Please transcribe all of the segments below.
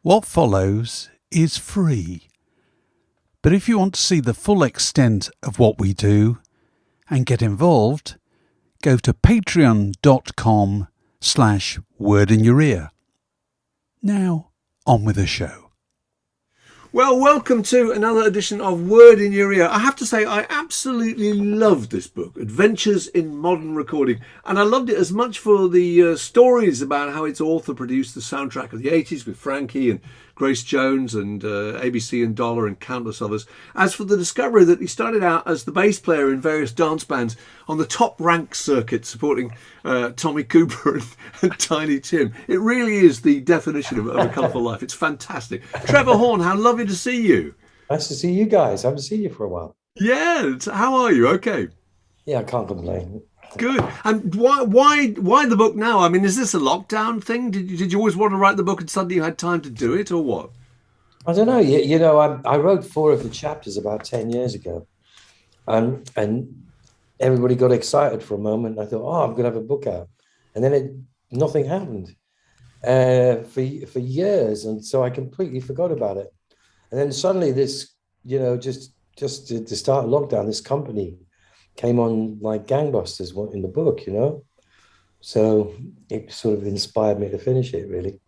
What follows is free. But if you want to see the full extent of what we do and get involved, go to patreon.com/word in your ear. Now, on with the show. Well, welcome to another edition of Word in Your Ear. I have to say, I absolutely loved this book, Adventures in Modern Recording. And I loved it as much for the stories about how its author produced the soundtrack of the 80s with Frankie and Grace Jones and ABC and Dollar and countless others, as for the discovery that he started out as the bass player in various dance bands on the top rank circuit supporting Tommy Cooper and Tiny Tim. It really is the definition of a colourful life. It's fantastic. Trevor Horn, how lovely to see you. Nice to see you guys. I haven't seen you for a while. Yeah, how are you? Okay. Yeah, I can't complain. Good. And why the book now? I mean, is this a lockdown thing? Did you always want to write the book and suddenly you had time to do it, or what? I don't know. You know, I wrote 4 of the chapters about 10 years ago, and everybody got excited for a moment. I thought, oh, I'm going to have a book out, and then nothing happened for years, and so I completely forgot about it. And then suddenly, this, you know, just to start lockdown, this company came on like gangbusters in the book, you know? So it sort of inspired me to finish it, really.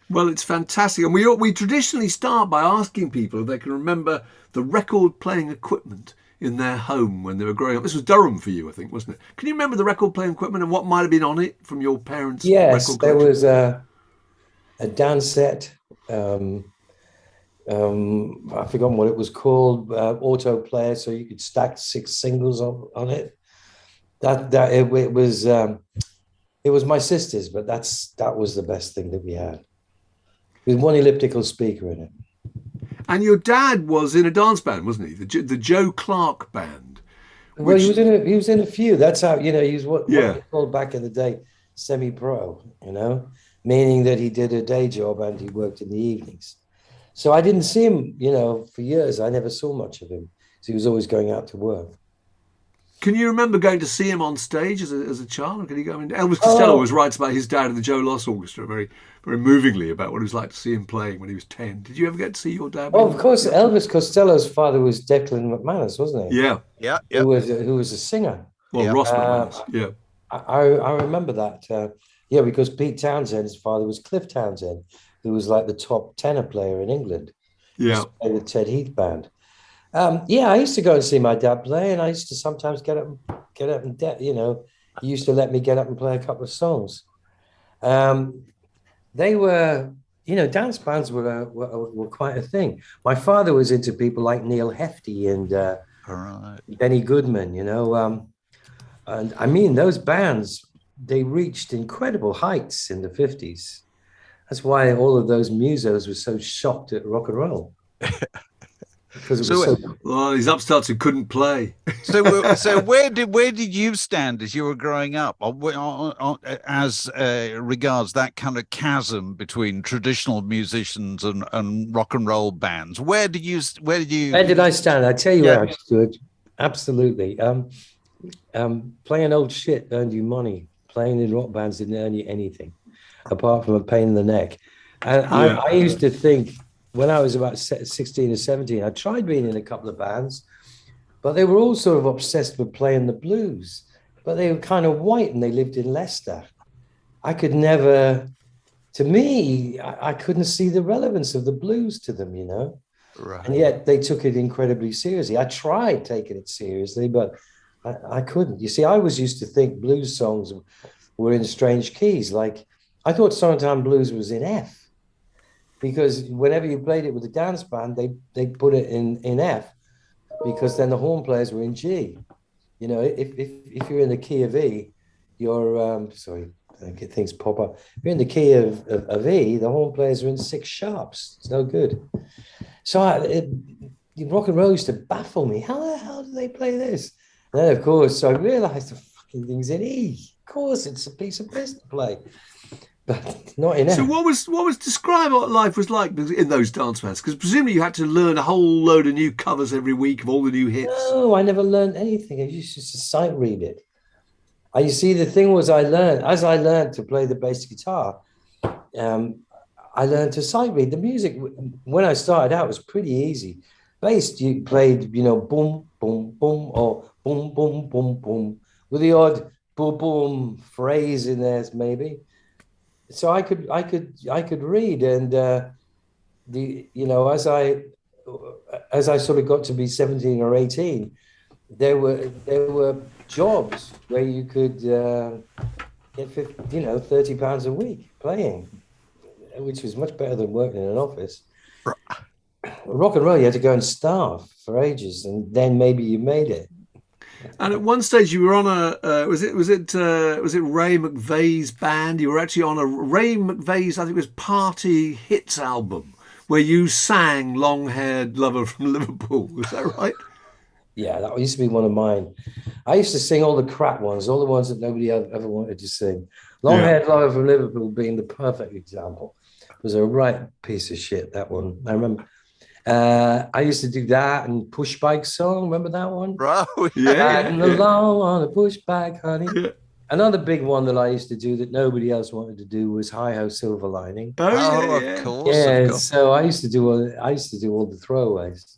Well, it's fantastic. And we traditionally start by asking people if they can remember the record playing equipment in their home when they were growing up. This was Durham for you, I think, wasn't it? Can you remember the record playing equipment and what might have been on it from your parents' record collection? There was a dance set. I've forgotten what it was called, auto player, so you could stack 6 singles on it. It was my sister's, but that was the best thing that we had, with one elliptical speaker in it. And your dad was in a dance band, wasn't he? The Joe Clark band. Well, he was in a few. That's how, you know, he was what we called back in the day semi-pro, you know, meaning that he did a day job and he worked in the evenings. So I didn't see him, you know, for years. I never saw much of him. So he was always going out to work. Can you remember going to see him on stage as a child? Or can you go? I mean, Elvis Costello always writes about his dad in the Joe Loss Orchestra very, very movingly about what it was like to see him playing when he was 10. Did you ever get to see your dad? Oh, of course. Elvis Costello's father was Declan McManus, wasn't he? Yeah. Who was a singer. Well, Ross McManus. Yeah. I remember that. Because Pete Townsend, his father, was Cliff Townsend, who was like the top tenor player in England. Yeah. Played with Ted Heath Band. I used to go and see my dad play, and I used to sometimes get up and you know, he used to let me get up and play a couple of songs. They were, you know, dance bands were quite a thing. My father was into people like Neil Hefti and Benny Goodman, you know, and I mean, those bands, they reached incredible heights in the 50s. That's why all of those musos were so shocked at rock and roll. Because it was these upstarts who couldn't play. So where did you stand as you were growing up, as regards that kind of chasm between traditional musicians and rock and roll bands? Where did I stand? I tell you where I stood. Absolutely. Playing old shit earned you money. Playing in rock bands didn't earn you anything, apart from a pain in the neck. And I used to think, when I was about 16 or 17, I tried being in a couple of bands, but they were all sort of obsessed with playing the blues. But they were kind of white and they lived in Leicester. I could never, to me, I couldn't see the relevance of the blues to them, you know? Right. And yet they took it incredibly seriously. I tried taking it seriously, but I couldn't. You see, I was used to think blues songs were in strange keys. Like, I thought Summertime Blues was in F. Because whenever you played it with a dance band, they put it in F, because then the horn players were in G. You know, if you're in the key of E, you're I get things pop up. If you're in the key of E, the horn players are in 6 sharps. It's no good. So rock and roll used to baffle me. How the hell do they play this? And then of course I realized the fucking thing's in E. Of course, it's a piece of piss to play. But not enough. So what was describe what life was like in those dance bands? Because presumably you had to learn a whole load of new covers every week of all the new hits. No, I never learned anything. I used to sight read it. You see, the thing was, as I learned to play the bass guitar, I learned to sight read. The music, when I started out, was pretty easy. Bass, you played, boom, boom, boom, or boom, boom, boom, boom, with the odd boom, boom phrase in there, maybe. So I could read, and as I sort of got to be 17 or 18, there were jobs where you could get 30 pounds a week playing, which was much better than working in an office. Rock and roll, you had to go and starve for ages, and then maybe you made it. And at one stage, you were on was it Ray McVeigh's band? You were actually on a Ray McVeigh's, I think it was Party Hits album, where you sang "Long-Haired Lover from Liverpool." Was that right? Yeah, that used to be one of mine. I used to sing all the crap ones, all the ones that nobody ever wanted to sing. Long-Haired Lover from Liverpool being the perfect example. It was a right piece of shit, that one. I remember. I used to do that and Push Bike Song. Remember that one? Oh, yeah. And the law on a push bike, honey. Yeah. Another big one that I used to do that nobody else wanted to do was Hi Ho Silver Lining. Of course. Yeah, so I used to do all the throwaways.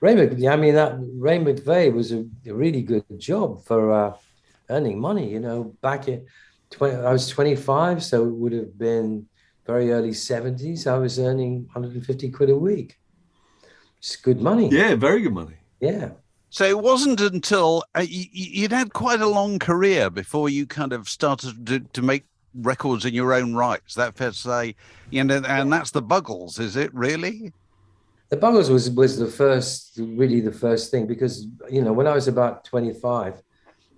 Ray McVeigh was a really good job for earning money. Back in I was 25, so it would have been very early 70s. I was earning 150 quid a week. It's good money. Yeah, very good money. Yeah. So it wasn't until you'd had quite a long career before you kind of started to make records in your own right. Is that fair to say? And that's the Buggles, is it really? The Buggles was really the first thing, because, when I was about 25,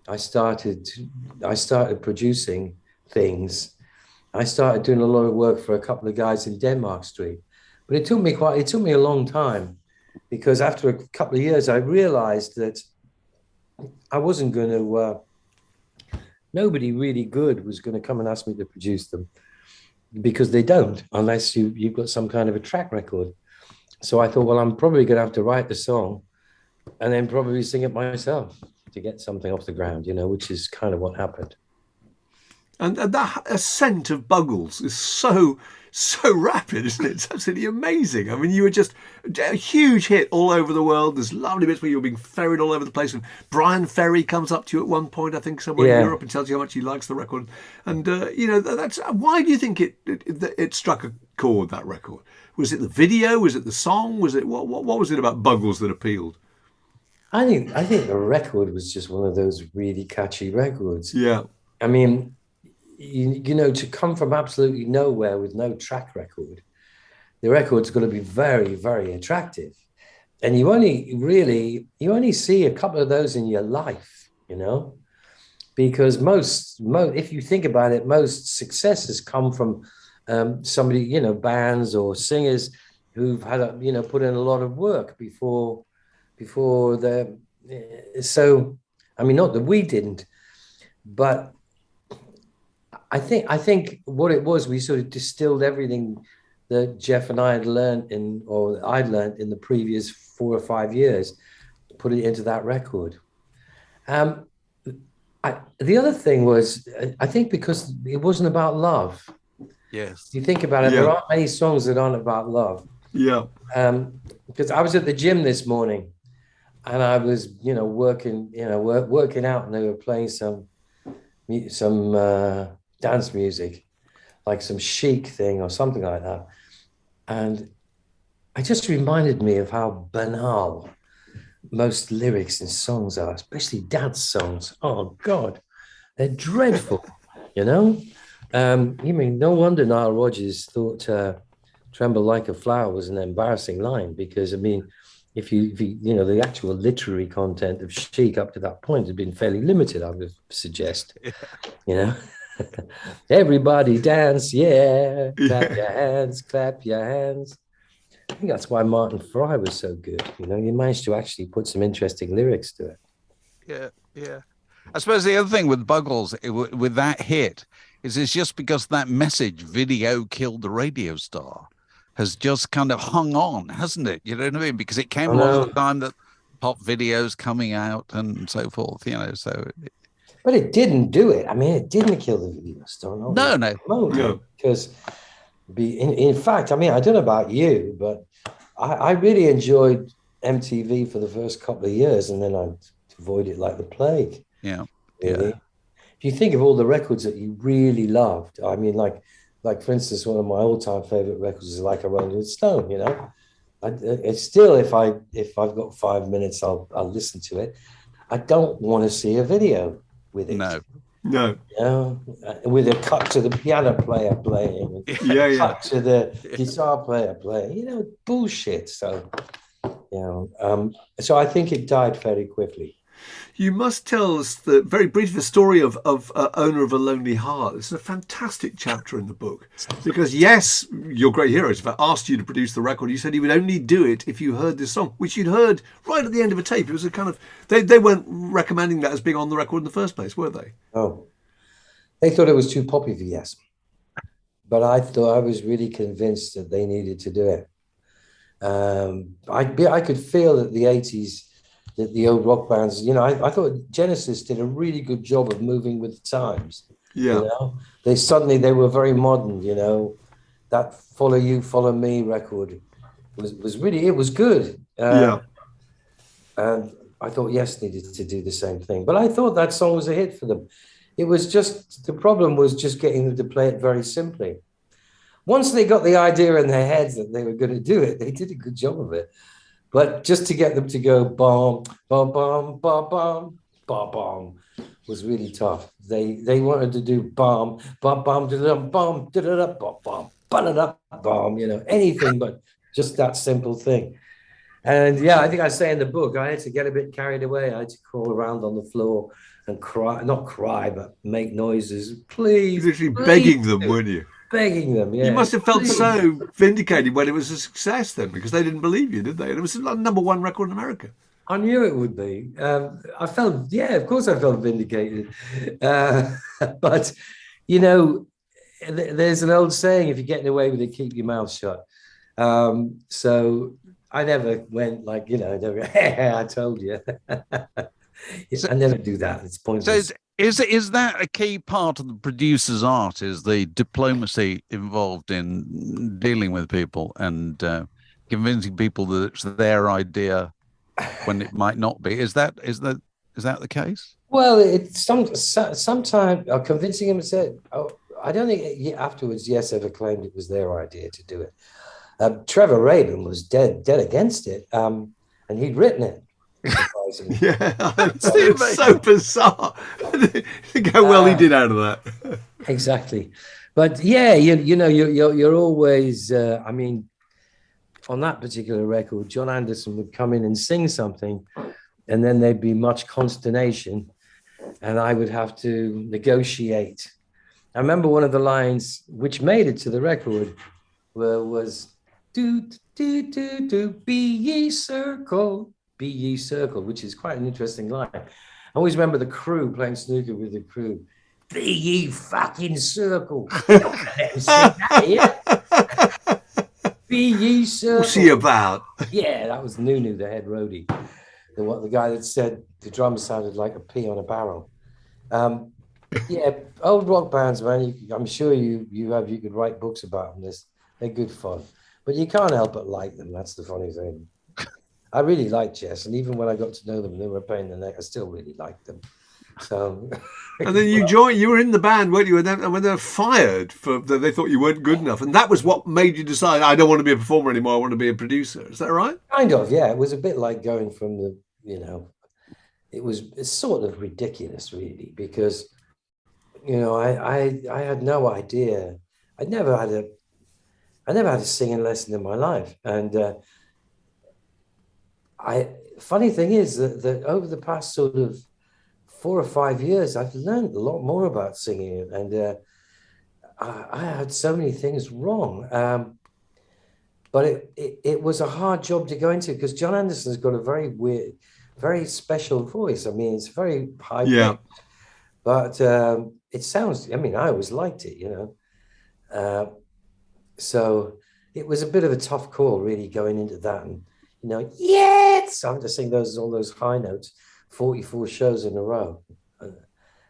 I started producing things. I started doing a lot of work for a couple of guys in Denmark Street, but it took me a long time, because after a couple of years, I realized that I wasn't going to, nobody really good was going to come and ask me to produce them, because they don't, unless you've got some kind of a track record. So I thought, well, I'm probably going to have to write the song and then probably sing it myself to get something off the ground, which is kind of what happened. And that ascent of Buggles is so rapid, isn't it? It's absolutely amazing. I mean, you were just a huge hit all over the world. There's lovely bits where you were being ferried all over the place. And Brian Ferry comes up to you at one point, I think, somewhere in Europe, and tells you how much he likes the record. And, that's why do you think it struck a chord, that record? Was it the video? Was it the song? Was it what was it about Buggles that appealed? I think the record was just one of those really catchy records. Yeah. I mean, to come from absolutely nowhere with no track record, the record's got to be very, very attractive. And you only see a couple of those in your life, because most, if you think about it, most success has come from somebody, bands or singers who've had put in a lot of work before they're, so, I mean, not that we didn't, but I think what it was, we sort of distilled everything that Jeff and I had learned I'd learned in the previous 4 or 5 years, put it into that record. The other thing was, I think because it wasn't about love. Yes. You think about it, there aren't many songs that aren't about love. Yeah. Because I was at the gym this morning and I was, working out, and they were playing some dance music, like some chic thing or something like that. And it just reminded me of how banal most lyrics in songs are, especially dance songs. Oh God, they're dreadful, no wonder Nile Rodgers thought Tremble Like a Flower was an embarrassing line, because, I mean, if you the actual literary content of Chic up to that point had been fairly limited, I would suggest. Everybody dance, yeah, clap your hands, clap your hands. I think that's why Martin Fry was so good. He managed to actually put some interesting lyrics to it. Yeah. I suppose the other thing with Buggles, with that hit, is it's just because that message, video killed the radio star, has just kind of hung on, hasn't it? You know what I mean? Because it came along at the time that pop videos coming out and so forth, so... But it didn't do it. I mean, it didn't kill the video star. No. Because In fact, I mean, I don't know about you, but I really enjoyed MTV for the first couple of years, and then I avoided it like the plague. Yeah. Really. Yeah. If you think of all the records that you really loved, I mean, like for instance, one of my all-time favorite records is Like a Rolling Stone. You know, it's still, if I've got 5 minutes, I'll listen to it. I don't want to see a video with it. No. No. You know, with a cut to the piano player playing, Yeah. cut to the guitar player playing. You know, bullshit. So, you know, so I think it died fairly quickly. You must tell us very briefly the story of Owner of a Lonely Heart. It's a fantastic chapter in the book because, yes, your great heroes have asked you to produce the record. You said he would only do it if you heard this song, which you'd heard right at the end of a tape. It was a kind of, they weren't recommending that as being on the record in the first place, were they? Oh, they thought it was too poppy for Yes, but I thought I was really convinced that they needed to do it. I could feel that the 80s, that the old rock bands, you know, I thought Genesis did a really good job of moving with the times. Yeah. You know, they were very modern, you know, that Follow You, Follow Me record was really, it was good. Yeah. And I thought Yes needed to do the same thing. But I thought that song was a hit for them. It was just, the problem was just getting them to play it very simply. Once they got the idea in their heads that they were going to do it, they did a good job of it. But just to get them to go bomb, bomb, bomb, bomb, bomb, bomb, bomb was really tough. They wanted to do bomb, bomb, bomb, bomb, bomb, bomb, bomb, bomb, you know, anything but just that simple thing. And yeah, I think I say in the book, I had to get a bit carried away. I had to crawl around on the floor and cry, not cry, but make noises. Please. Literally please, begging them, weren't you? begging them, yeah. You must have felt Please. so vindicated when it was a success then, because they didn't believe you, did they? And it was like #1 record in America. I knew it would be. I felt, yeah, of course I felt vindicated. But, you know, there's an old saying, if you're getting away with it, keep your mouth shut. So I never went like, you know, I told you. I never do that. It's pointless. So is that a key part of the producer's art? Is the diplomacy involved in dealing with people and convincing people that it's their idea when it might not be? Is that the case? Well, it's sometimes convincing him said, I don't think afterwards Yes ever claimed it was their idea to do it. Trevor Rabin was dead against it, and he'd written it. Yeah, it's so bizarre. Think how well he did out of that. Exactly, but yeah, you know, you're always. I mean, on that particular record, John Anderson would come in and sing something, and then there'd be much consternation, and I would have to negotiate. I remember one of the lines which made it to the record was "Do do do do be ye circle." Be ye circle, which is quite an interesting line. I always remember the crew playing snooker with the crew. Be ye fucking circle. Don't let him sing that here. Be ye circle. What's he about? Yeah, that was Nunu, the head roadie. The guy that said the drummer sounded like a pea on a barrel. Yeah, old rock bands, man. I'm sure you could write books about them. They're good fun, but you can't help but like them. That's the funny thing. I really liked Jess, and even when I got to know them and they were a pain in the neck, I still really liked them. So, and then you were in the band, weren't you? And when they were fired they thought you weren't good enough, and that was what made you decide, I don't want to be a performer anymore. I want to be a producer. Is that right? Kind of, yeah. It was a bit like going from the, you know, it's sort of ridiculous, really, because, you know, I had no idea. I never had a singing lesson in my life, and. Funny thing is that over the past sort of 4 or 5 years, I've learned a lot more about singing, and I had so many things wrong. But it was a hard job to go into because John Anderson's got a very weird, very special voice. I mean, it's very high. Yeah. But it sounds, I mean, I always liked it, you know. So it was a bit of a tough call, really, going into that. And, you know, yes, I'm just saying all those high notes, 44 shows in a row. It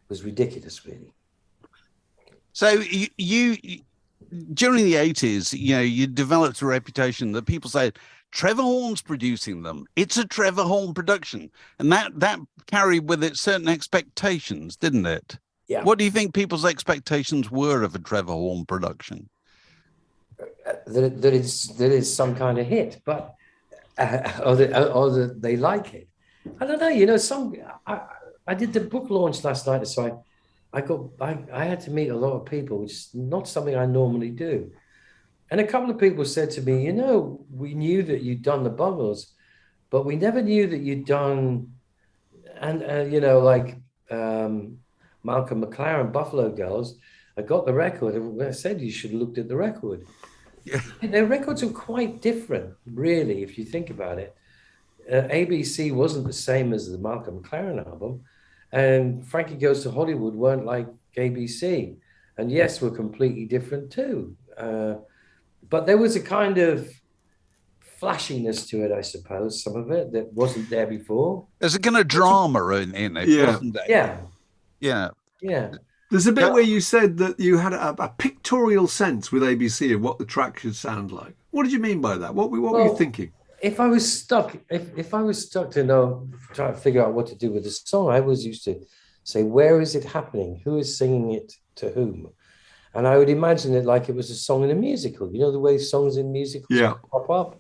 was ridiculous, really. So you during the 80s, you developed a reputation that people said, Trevor Horn's producing them. It's a Trevor Horn production. And that carried with it certain expectations, didn't it? Yeah. What do you think people's expectations were of a Trevor Horn production? That is some kind of hit, but or that they like it. I don't know. I did the book launch last night, so I had to meet a lot of people, which is not something I normally do. And a couple of people said to me, we knew that you'd done the Buggles, but we never knew that you'd done, and Malcolm McLaren, Buffalo Girls. I got the record, and I said you should have looked at the record. Yeah. Their records are quite different, really, if you think about it. ABC wasn't the same as the Malcolm McLaren album, and Frankie Goes to Hollywood weren't like ABC. And yes, we're completely different too. But there was a kind of flashiness to it, I suppose, some of it that wasn't there before. There's a kind of drama in it, wasn't there? Yeah. Yeah. Yeah. There's a bit where you said that you had a pictorial sense with ABC of what the track should sound like. What did you mean by that? What were you thinking? If I was stuck to try to figure out what to do with the song, I was used to say, where is it happening? Who is singing it to whom? And I would imagine it like it was a song in a musical. You know the way songs in musicals pop up?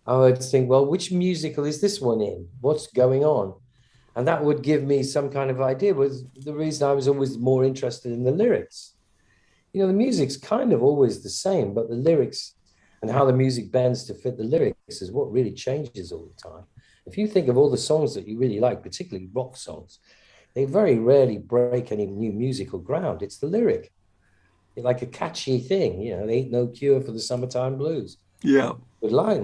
I would think, well, which musical is this one in? What's going on? And that would give me some kind of idea. Was the reason I was always more interested in the lyrics. The music's kind of always the same, but the lyrics and how the music bends to fit the lyrics is what really changes all the time. If you think of all the songs that you really like, particularly rock songs, they very rarely break any new musical ground. It's the lyric. It's like a catchy thing, there ain't no cure for the summertime blues. Yeah. Good line,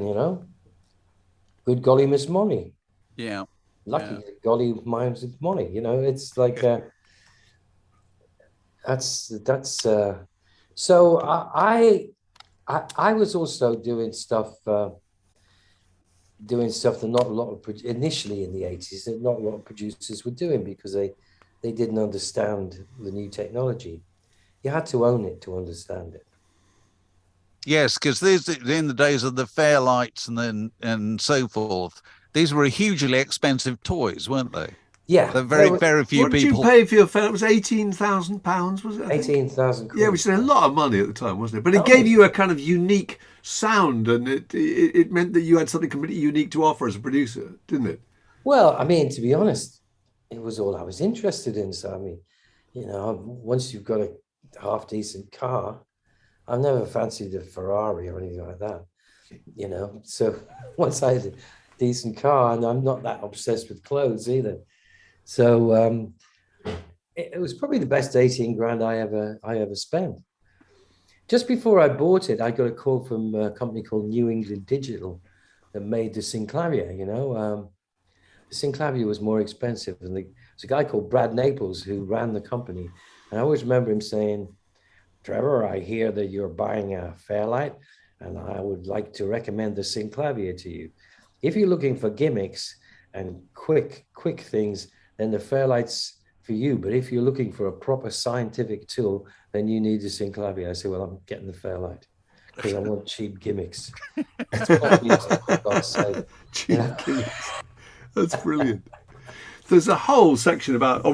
Good golly, Miss Molly. Yeah. Lucky golly, mine's with Molly. It's like so I was also doing stuff that not a lot of initially in the 80s that not a lot of producers were doing because they didn't understand the new technology. You had to own it to understand it. Yes, because in the days of the Fairlights and so forth, these were hugely expensive toys, weren't they? Yeah. Very few what people. What did you pay for your Fairlight? It was £18,000, was it? 18,000. Yeah, which is a lot of money at the time, wasn't it? But it gave you a kind of unique sound, and it meant that you had something completely unique to offer as a producer, didn't it? Well, I mean, to be honest, it was all I was interested in. So, I mean, once you've got a half-decent car, I've never fancied a Ferrari or anything like that, So once I had a decent car, and I'm not that obsessed with clothes either. So it was probably the best 18 grand I ever spent. Just before I bought it, I got a call from a company called New England Digital that made the Synclavier, The Synclavier was more expensive. And there's a guy called Brad Naples who ran the company. And I always remember him saying, Trevor, I hear that you're buying a Fairlight, and I would like to recommend the Synclavier to you. If you're looking for gimmicks and quick things, then the Fairlight's for you. But if you're looking for a proper scientific tool, then you need the Synclavier. I said, well, I'm getting the Fairlight because I want cheap gimmicks. That's music, for God's sake. Cheap gimmicks. That's brilliant. There's a whole section about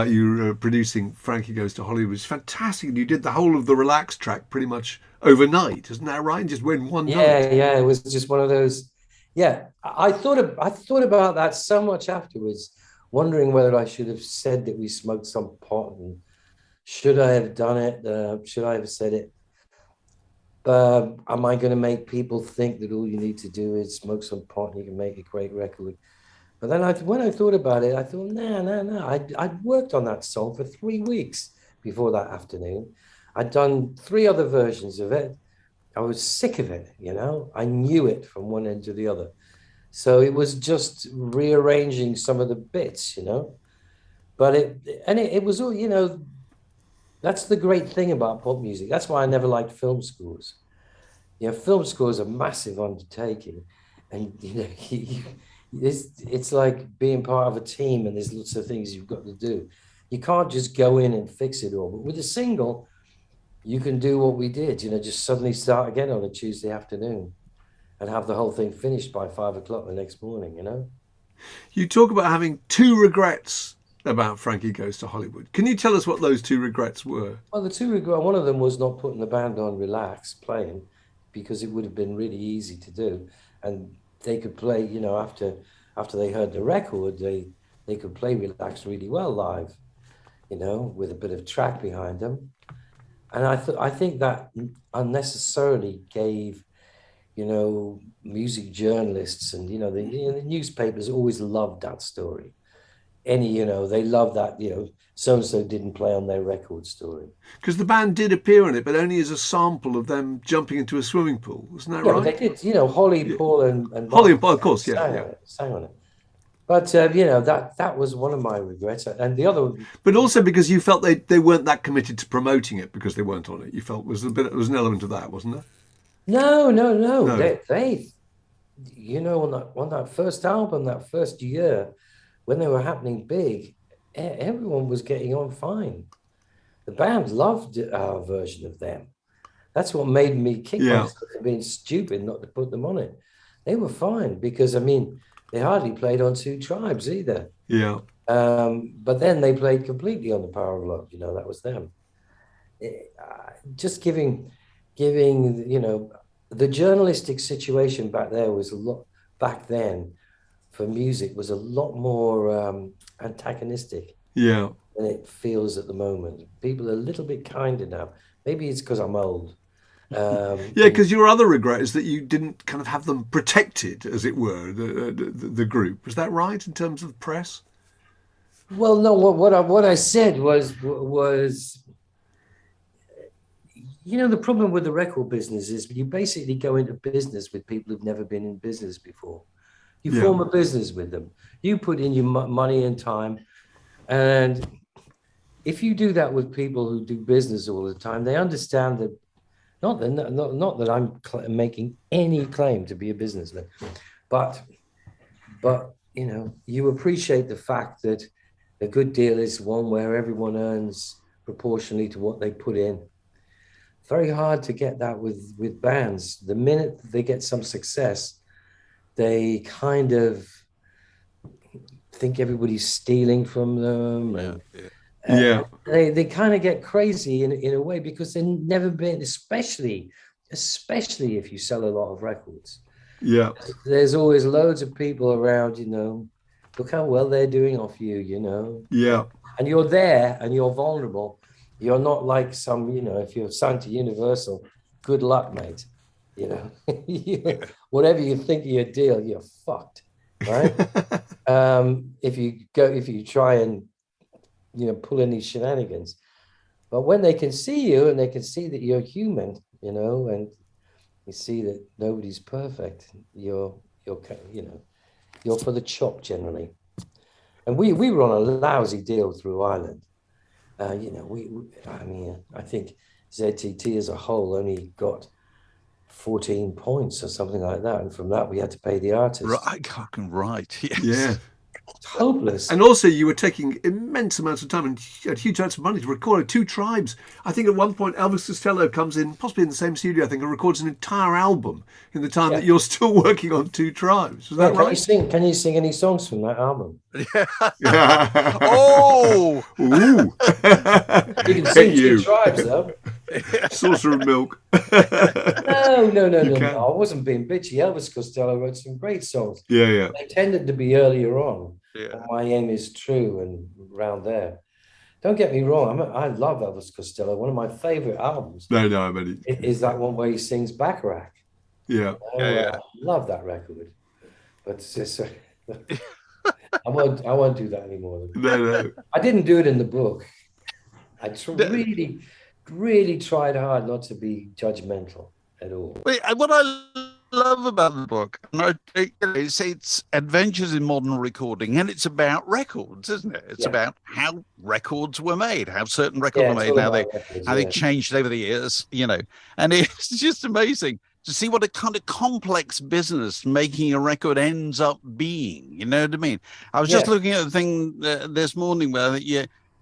you producing Frankie Goes to Hollywood. It's fantastic. And you did the whole of the Relax track pretty much overnight, isn't that right? Just in one night. Yeah. It was just one of those. Yeah, I thought about that so much afterwards, wondering whether I should have said that we smoked some pot, and should I have done it? Should I have said it? Am I going to make people think that all you need to do is smoke some pot and you can make a great record? But then when I thought about it, I thought, no. I'd worked on that song for 3 weeks before that afternoon. I'd done 3 other versions of it. I was sick of it, I knew it from one end to the other. So it was just rearranging some of the bits, But it was all, that's the great thing about pop music. That's why I never liked film scores. Film scores are a massive undertaking. And, it's like being part of a team, and there's lots of things you've got to do. You can't just go in and fix it all. But with a single, you can do what we did, just suddenly start again on a Tuesday afternoon and have the whole thing finished by 5 o'clock the next morning. You talk about having two regrets about Frankie Goes to Hollywood. Can you tell us what those two regrets were? Well, one of them was not putting the band on relax playing, because it would have been really easy to do, and they could play, after they heard the record, they could play relax really well live, with a bit of track behind them. And I think that unnecessarily gave, music journalists and the newspapers always loved that story. They love that, so and so didn't play on their record story. Because the band did appear on it, but only as a sample of them jumping into a swimming pool. Isn't that Yeah, right? but they did. Holly, Paul, and Holly Bob and Paul, of course, yeah. sang on it. But that was one of my regrets, and the other. But also because you felt they weren't that committed to promoting it because they weren't on it. You felt it was an element of that, wasn't there? No. No. They on that first album, that first year, when they were happening big, everyone was getting on fine. The band loved our version of them. That's what made me kick myself for being stupid not to put them on it. They were fine because, they hardly played on Two Tribes either. Yeah. But then they played completely on The Power of Love. That was them. Just giving, the journalistic situation back then for music was a lot more antagonistic. Yeah. Than it feels at the moment. People are a little bit kinder now. Maybe it's because I'm old. Because your other regret is that you didn't kind of have them protected, as it were, the group. Was that right in terms of press? Well, no. What I said was the problem with the record business is you basically go into business with people who've never been in business before. You form a business with them. You put in your money and time, and if you do that with people who do business all the time, they understand that. Not that I'm making any claim to be a businessman, but you appreciate the fact that a good deal is one where everyone earns proportionally to what they put in. Very hard to get that with bands. The minute they get some success, they kind of think everybody's stealing from them. They kind of get crazy in a way because they've never been, especially if you sell a lot of records. Yeah. There's always loads of people around, look how well they're doing off you, Yeah. And you're there and you're vulnerable. You're not like some, if you're signed to Universal, good luck, mate. Whatever you think of your deal, you're fucked, right? If you try and pull any shenanigans. But when they can see you and they can see that you're human, and you see that nobody's perfect, you're for the chop generally. And we were on a lousy deal through Ireland. I think ZTT as a whole only got 14 points or something like that, and from that we had to pay the artist. Right. Yes. Yeah. It's hopeless. And also you were taking immense amounts of time and huge amounts of money to record Two Tribes. I think at one point Elvis Costello comes in, possibly in the same studio, I think, and records an entire album in the time that you're still working on Two Tribes. Is that right? Can you sing any songs from that album? Oh! Ooh. You can sing Two Tribes, though. Saucer of milk. No. I wasn't being bitchy. Elvis Costello wrote some great songs. Yeah. They tended to be earlier on. Yeah. My Aim Is True and around there. Don't get me wrong. I love Elvis Costello. One of my favorite albums. No, I mean is that one where he sings Bacharach. Yeah. I love that record. But it's just, I won't do that anymore. No. I didn't do it in the book. I really tried hard not to be judgmental at all. What I love about the book, it's adventures in modern recording, and it's about records, isn't it? It's about how records were made, how certain records were made, how they changed over the years, and it's just amazing to see what a kind of complex business making a record ends up being. You know what I mean? I was just looking at the thing this morning where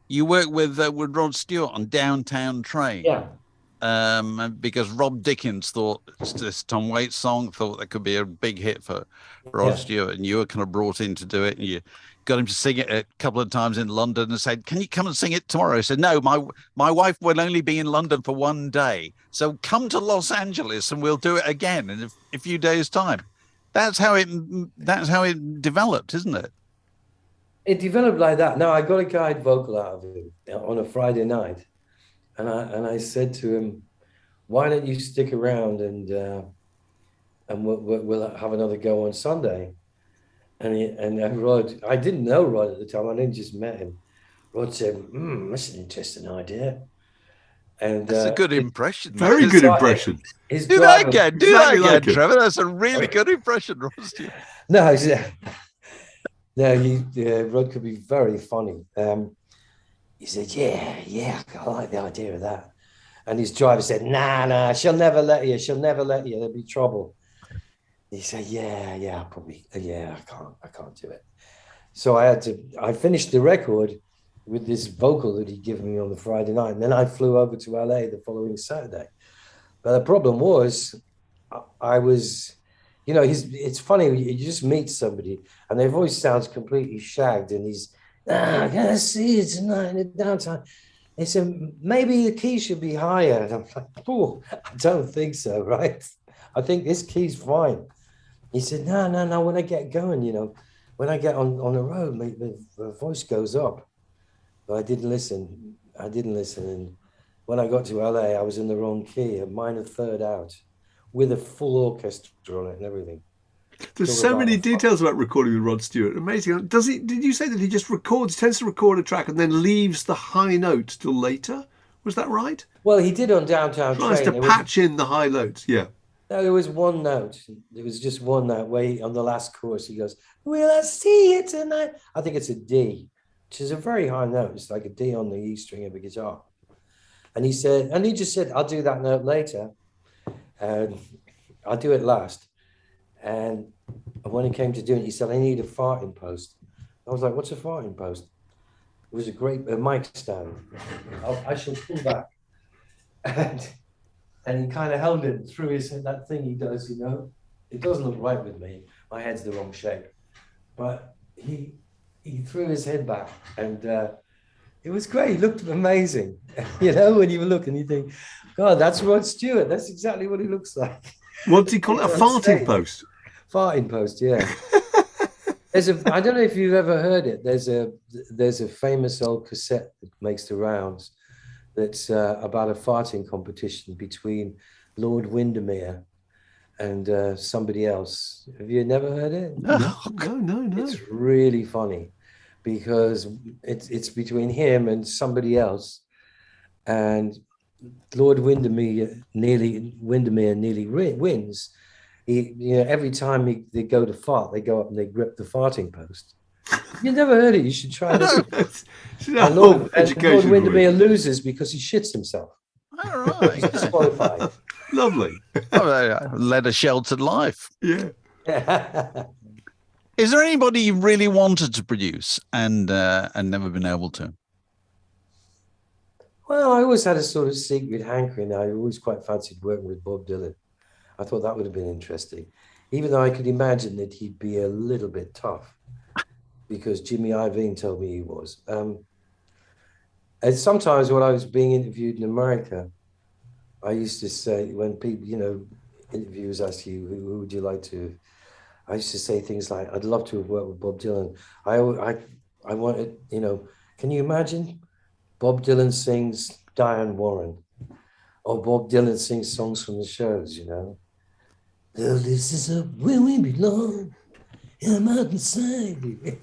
you work with Rod Stewart on Downtown Train. Yeah. because Rob Dickens thought this Tom Waits song thought that could be a big hit for Rod Yeah. Stewart, and you were kind of brought in to do it, and you got him to sing it a couple of times in London and said, "Can you come and sing it tomorrow?" I said, "No, my wife will only be in London for one day, so come to Los Angeles and we'll do it again in a few days' time." That's how it developed, isn't it? It developed like that. No, I got a guide vocal out of him on a Friday night, and I said to him, "Why don't you stick around and we'll have another go on Sunday?" And Rod, I didn't know Rod at the time. I didn't just met him. Rod said, "That's an interesting idea." And That's a good impression. Very good impression. Do that again. Do that Exactly again, like it. Trevor. That's a really good impression, Rod Stewart. No, Rod could be very funny. He said, yeah, I like the idea of that. And his driver said, nah, she'll never let you. There'll be trouble. He said, yeah, probably, I can't do it. So I finished the record with this vocal that he'd given me on the Friday night. And then I flew over to LA the following Saturday. But the problem was, I was, it's funny, you just meet somebody and their voice sounds completely shagged, and he's, I'm gonna see you tonight in the downtown. They said, maybe the key should be higher. And I'm like, oh, I don't think so, right? I think this key's fine. He said, no, when I get going, when I get on the road, the voice goes up. But I didn't listen. And when I got to LA, I was in the wrong key, a minor third out, with a full orchestra on it and everything. There's so many details about recording with Rod Stewart. Amazing. Did you say that he just tends to record a track and then leaves the high note till later? Was that right? Well, he did on Downtown Train. Tries to patch in the high notes, yeah. No, there was one note. There was just one note where on the last chorus he goes, "Will I see you tonight?" I think it's a D, which is a very high note. It's like a D on the E string of a guitar. And he just said, "I'll do that note later, and I'll do it last." And when it came to doing it, he said, "I need a farting post." I was like, "What's a farting post?" It was a mic stand. I shall pull back. And he kind of held it through his head, that thing he does, It doesn't look right with me. My head's the wrong shape. But he threw his head back, and it was great. He looked amazing. When you look and you think, God, that's Rod Stewart. That's exactly what he looks like. What do you call it? A farting post? Farting post, yeah. I don't know if you've ever heard it. There's a famous old cassette that makes the rounds that's about a farting competition between Lord Windermere and somebody else. Have you never heard it? No. It's really funny because it's between him and somebody else, and Lord Windermere nearly wins. Every time they go to fart, they go up and they grip the farting post. You've never heard it? You should try it. And Lord Windermere loses because he shits himself. All right. He's disqualified. Lovely. Led a sheltered life. Yeah. Is there anybody you really wanted to produce and never been able to? Well, I always had a sort of secret hankering. I always quite fancied working with Bob Dylan. I thought that would have been interesting, even though I could imagine that he'd be a little bit tough, because Jimmy Iovine told me he was. And sometimes when I was being interviewed in America, I used to say, when people, interviewers ask you, who would you like to? I used to say things like, I'd love to have worked with Bob Dylan. I wanted, can you imagine? Bob Dylan sings Diane Warren, or Bob Dylan sings songs from the shows, This is where we belong. I'm out inside.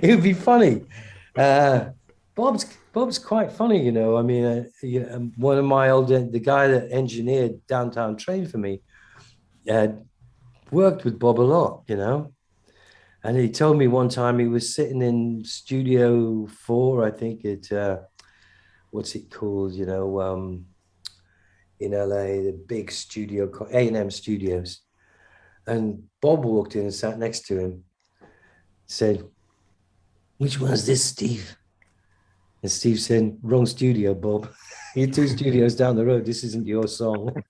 It would be funny. Bob's quite funny, I mean, one of my the guy that engineered Downtown Train for me, worked with Bob a lot, And he told me one time he was sitting in Studio 4, I think at what's it called, in LA, the big studio, A&M Studios. And Bob walked in and sat next to him, said, "Which one's this, Steve?" And Steve said, wrong studio, Bob. You're 2 studios down the road. This isn't your song.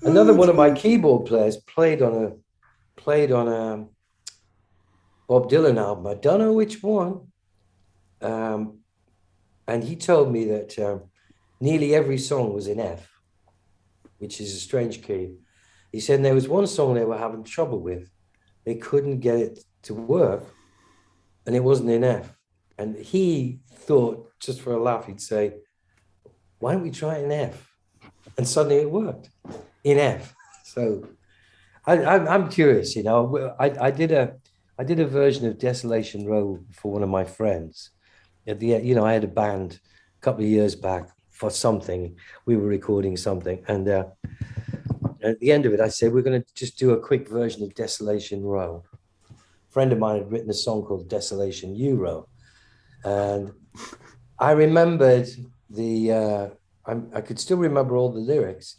Another one of my keyboard players played on a Bob Dylan album. I don't know which one. And he told me that nearly every song was in F, which is a strange key. He said there was one song they were having trouble with. They couldn't get it to work, and it wasn't in F. And he thought, just for a laugh, he'd say, why don't we try it in F? And suddenly it worked in F. So I'm curious, you know. I did a version of Desolation Row for one of my friends. At the end, you know, I had a band a couple of years back for something. We were recording something, and at the end of it, I said, we're going to just do a quick version of Desolation Row. A friend of mine had written a song called Desolation Euro. And I remembered I could still remember all the lyrics.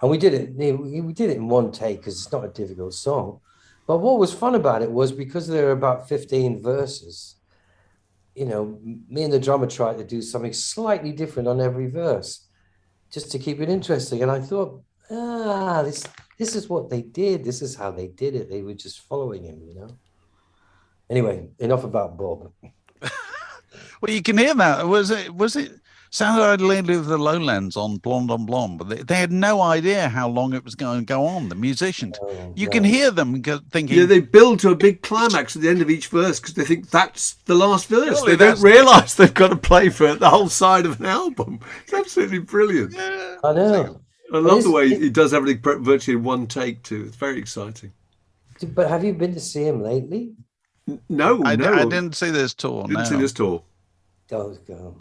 And we did it in one take because it's not a difficult song. But what was fun about it was because there were about 15 verses, you know, me and the drummer tried to do something slightly different on every verse just to keep it interesting. And I thought, this is what they did. This is how they did it. They were just following him, you know. Anyway, enough about Bob. Well, you can hear that. Was it sounded like Lady of the Lowlands on Blonde on Blonde, but they had no idea how long it was going to go on, the musicians. You can hear them thinking... Yeah, they build to a big climax at the end of each verse because they think that's the last verse. Surely they don't realise they've got to play for the whole side of an album. It's absolutely brilliant. Yeah. I know. I love the way he does everything virtually in one take too. It's very exciting. But have you been to see him lately? No, I no. didn't see this tour. Didn't see this tour. Don't go.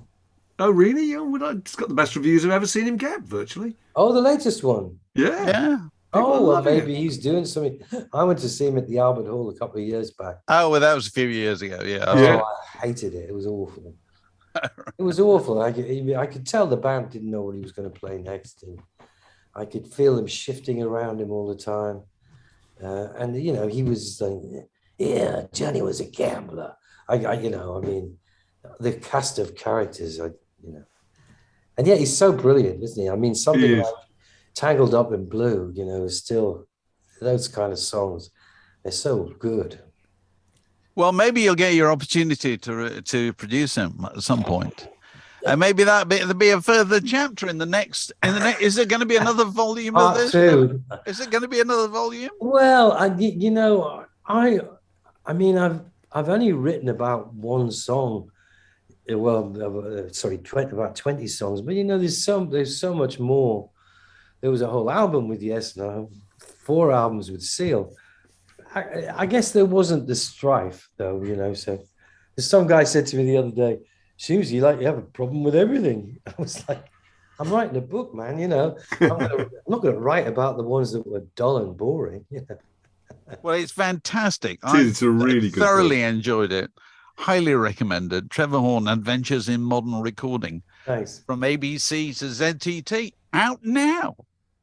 Oh, really? Oh, well, it's got the best reviews I've ever seen him get, virtually. Oh, the latest one. Yeah. Yeah. Oh, well, maybe he's doing something. I went to see him at the Albert Hall a couple of years back. Oh, well, that was a few years ago. Yeah. I hated it. It was awful. It was awful. I could tell the band didn't know what he was going to play next. And I could feel him shifting around him all the time. And, you know, he was like, yeah, Johnny was a gambler. You know, I mean, the cast of characters, you know. And yet he's so brilliant, isn't he? I mean, something like Tangled Up in Blue, you know, is still, those kind of songs, they're so good. Well, maybe you'll get your opportunity to produce him at some point. And maybe there'll be a further chapter in the next. Is there going to be another volume of this? Part 2. Is it going to be another volume? Well, you know, I mean, I've only written about one song. Well, sorry, about 20 songs. But you know, there's so much more. There was a whole album with Yes No, 4 albums with Seal. I guess there wasn't the strife, though. You know, so some guy said to me the other day, "Seems you have a problem with everything." I was like, "I'm writing a book, man. You know, I'm not going to write about the ones that were dull and boring." You know? Well, it's fantastic. It's a really good thoroughly enjoyed it. Highly recommended. Trevor Horn, Adventures in Modern Recording. Thanks. From ABC to ZTT. Out now.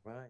Right.